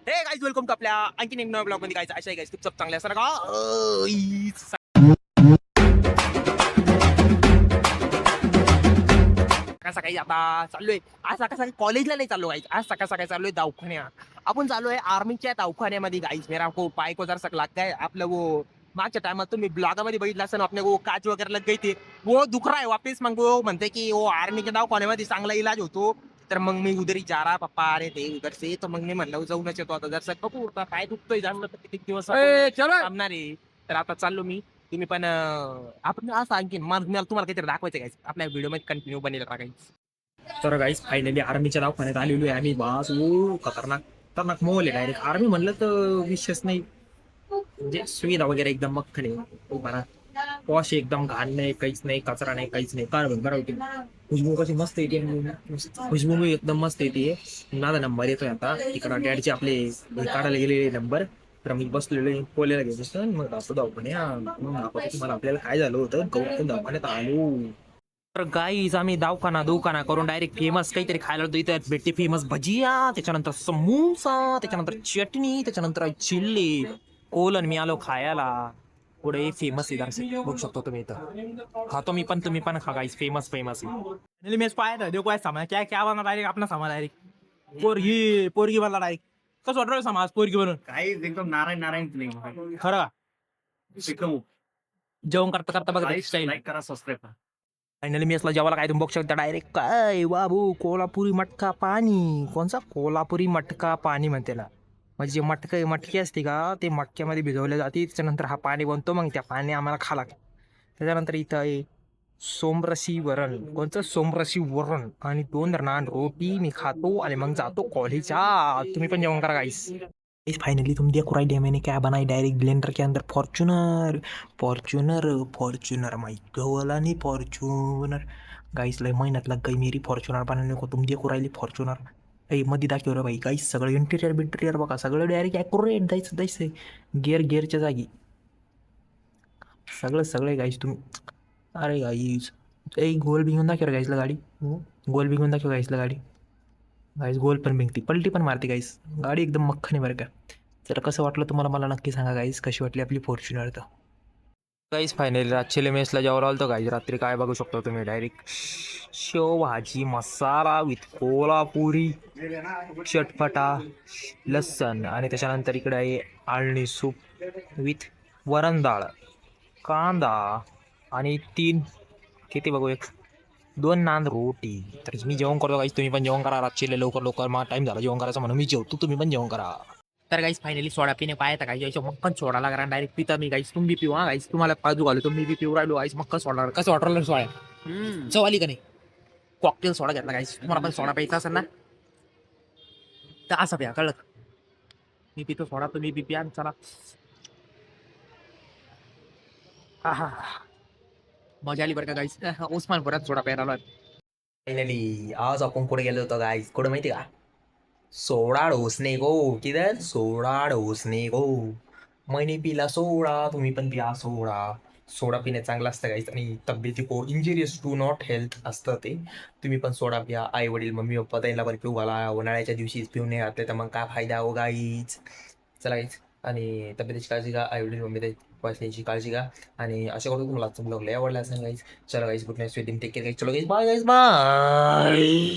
हे guys welcome to आपल्या आणखीन एक नव्या ब्लॉग मध्ये गाईज अशा गाईज खूप चांगले असणार का सकाळ सकाळी आता चाललोय आज सकाळ सकाळी कॉलेजला नाही चाललो गाईज आज सकाळ सकाळी चाललोय दवाखान्यात आपण चाललोय आर्मीच्या दवाखान्यामध्ये गाईज मेरा को पाय को जर सक लाग गया आपलं वो मागच्या टायमात तुम्ही ब्लॉगामध्ये बघितलं असं अपने वो काच वगैरे लग गई थी वो दुख रहा है वापस मग वो म्हणते की वो आर्मीच्या दवाखान्यामध्ये चांगला इलाज होतो तर मग मी उधर ही जा रहा पप्पा अरे ते उधर से तर मग मी म्हणलं जाऊनच येतो आता जर बघू उरता पाय दुखतोय जाणलं तर किती दिवस थांबणार आहे तर आता चाललो मी तुम्ही पण आपण असं आणखी मला तुम्हाला काहीतरी दाखवायचं काय आपल्या व्हिडिओ मध्ये कंटिन्यू बनेल काही तर गाईस फायनली आर्मीच्या दवाखान्यात आलेलो आहे आम्ही बास खतरनाक खतरनाक मोल आहे डायरेक्ट आर्मी म्हणलं तर विशेष नाही म्हणजे सुविधा वगैरे एकदम मक्खन आहे म्हणा पॉश एकदम घाण नाही काहीच नाही कचरा नाही काहीच नाही काय बरं होती खुशबू कशी मस्त येते खुशबू एकदम मस्त येते माझा नंबर येतोय आता इकडं डॅडचे आपले काढायला गेलेले नंबर तर मी बसलेलो पोलेला घेतो मग असं तुम्हाला आपल्याला काय झालं होतं गौतम दवाखान्यात आलो तर गाईज आम्ही दवाखाना करून डायरेक्ट फेमस काहीतरी खायला होतो इथं भेटते फेमस भजिया त्याच्यानंतर समोसा त्याच्यानंतर चटणी त्याच्यानंतर चिल्ली कोलन मी आलो खायला पुढे फेमस आहे बघू शकतो तुम्ही इथं खातो मी पण तुम्ही पण खा गाईज फेमस मेस पाय देखो काय सामान क्या क्या बना डायरेक्ट आपला सामान डायरेक्ट पोरगी बनला डायरेक्ट कसं वाटलं समाज पोरगी बनून काही एकदम नारायण नारायण नाही खरं का? शिकवू जेवण करता करता बघा स्टाईल लाईक करा सबस्क्राईब करा. फायनली मेसला जेवायला काय तुम्ही बघू शकता डायरेक्ट काय बाबू कोल्हापुरी मटका पाणी कोणचा कोल्हापुरी मटका पाणी म्हणते त्याला म्हणजे जे मटकी असते का ते मटक्यामध्ये भिजवले जाते त्याच्यानंतर हा पाणी बनतो मग त्या पाणी आम्हाला खा लागतं त्याच्यानंतर इथं आहे सोमरसी वरण कोणचं सोमरसी वरण आणि 2 नान रोटी मी खातो आणि मग जातो कॉलेजच्या तुम्ही पण जेवण करा गाईस फाइनली तुम देख रहा है मैंने क्या बनाई डायरेक्ट ब्लेंडर के अंदर फॉर्च्यूनर फॉर्च्यूनर फॉर्च्यूनर माई गवला नहीं फॉर्च्यूनर गाइस लय मेहनत लग गई मेरी फॉर्च्यूनर बनाने को तुम देखो राहिली फॉर्च्यूनर ए मध्ये दाखव रे भाई गाईस सगळं इंटेरियर बघा सगळं डायरेक्ट ॲक्युरेट जायचं गिअरच्या जागी सगळं गाईस तुम्ही अरे गाईस ए गोल बिघून दाखव रे गाईसला गाडी गोल बिघून दाखव गाईसला गाडी गाईस गोल पण बिंगती पलटी पण मारते गाईस गाडी एकदम मक्खन आहे बरं का तर कसं वाटलं तुम्हाला मला नक्की सांगा गाईस कशी वाटली आपली फॉर्च्युनर तर गाईस फायनली रातचे मेसला जेव्हा आलो तर गाईस रात्री काय बघू शकतो तुम्ही डायरेक्ट शेव भाजी मसाला विथ कोल्हापुरी चटपटा लसण आणि त्याच्यानंतर इकडे आहे आळणी सूप विथ वरण डाळ कांदा आणि 3 किती बघू 2 नान रोटी तर मी जेवण करतो गाईस तुम्ही पण जेवण करा रातचे लवकर मला टाइम झाला जेवण करायचं म्हणून मी जेवतो तुम्ही पण जेवण करा तर गाईस फायनली सोडा पिणे पाहता गाईस मक्कन सोडा लागला डायरेक्ट पिता मी गाईस तुम्ही पिऊ हा गाईस तुम्हाला पाजू घालो तुम्ही बी पिऊ राहिलो गाईस मक्कन सोडा कसं वाटलं सोडा चवाली का नाही कॉकटेल सोडा घेतला गाईस तुम्हाला पण सोडा प्यायचा असेल ना तर असं प्या कळलं मी पितो सोडा तुम्ही बी पिया चला हा मजा आली बरं का गाईस उस्मानपुरात सोडा प्यायला फायनली आज आपण कुठे गेलो होतो गाईस कुठे माहिती का सोडा ढोसणे गो किधर सोडा ढोसणे गो मैंने पिला सोडा तुम्ही पण पिया सोडा पिणे चांगलं असतं गाईस आणि तब्येती को इंजिरियस टू नॉट हेल्थ असतं ते तुम्ही पण सोडा पिया आई वडील मम्मी पप्पा त्यांना पण पिऊ घाला उन्हाळ्याच्या दिवशीच पिऊ नाही घातले तर मग काय फायदा हो गाईच चला गाईच आणि तब्येतीची काळजी घ्या आई वडील मम्मी वाचण्याची काळजी घ्या आणि अशा करून तुम्हाला ब्लॉग लय आवडला असेल गाईज चला गाईज गुड नाईट स्वीटिंग टेक केअर गाईज चलो गाईज बाय गाईज बाय